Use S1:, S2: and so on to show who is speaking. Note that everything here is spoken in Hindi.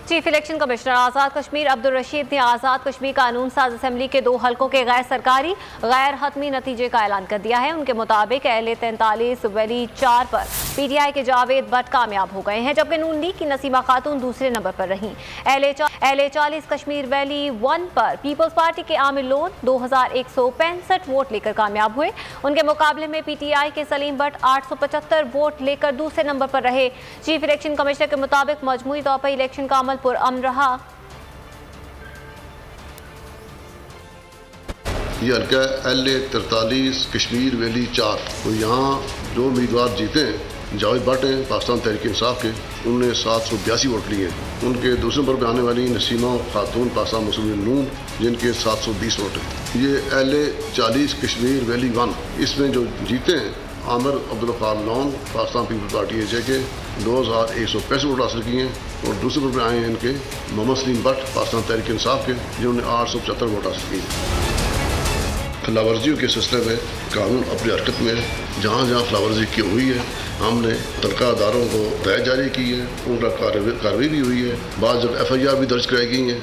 S1: Chief election commissioner Azad Kashmir Abdul Rashid ने आज़ाद कश्मीर कानून साज असम्बली के 2 हलकों के गैर सरकारी गैर हतमी नतीजे का ऐलान कर दिया है। उनके मुताबिक अहले 43 वैली 4 पर PTI के जावेद भट्ट कामयाब हो गए हैं, जबकि नून लीग की नसीमा खातून दूसरे नंबर पर रहीं। अहले 40 कश्मीर वैली 1 पर पीपल्स पार्टी के आमिर लोन 2165 वोट लेकर कामयाब हुए। उनके मुकाबले में PTI के सलीम भट्ट 875 वोट लेकर दूसरे नंबर पर रहे। चीफ इलेक्शन कमिश्नर के मुताबिक मजमूई तौर पर इलेक्शन का अमल पुरअमन रहा।
S2: ये हल्का LA 43 कश्मीर वैली 4, तो यहाँ जो उम्मीदवार जीते हैं जावेद भट्ट हैं पाकिस्तान तहरीक इंसाफ के, उन्होंने 782 वोट लिए हैं। उनके दूसरे नंबर पर आने वाली नसीमा खातून पाकिस्तान मुस्लिम नून, जिनके 720 वोट हैं। ये LA 40 कश्मीर वैली 1, इसमें जो जीते हैं Aamir Abdul Khan Lone Pakistan people's party AJ के 2165 वोट हासिल किए हैं। और दूसरे नंबर पर आए हैं इनके मोहम्मद सलीम भट्ट पाकिस्तान तहरीक इंसाफ के, जिन्होंने 875 वोट हासिल किए हैं। खिलाफवर्जियों के सिलसिले में कानून अपनी हरकत में है। जहाँ जहाँ खिलाफवर्जी की हुई है हमने तनख्वाहदारों को हदायत जारी की है, उनका कार्रवाई भी हुई है। बाद जब FIR भी दर्ज कराई गई हैं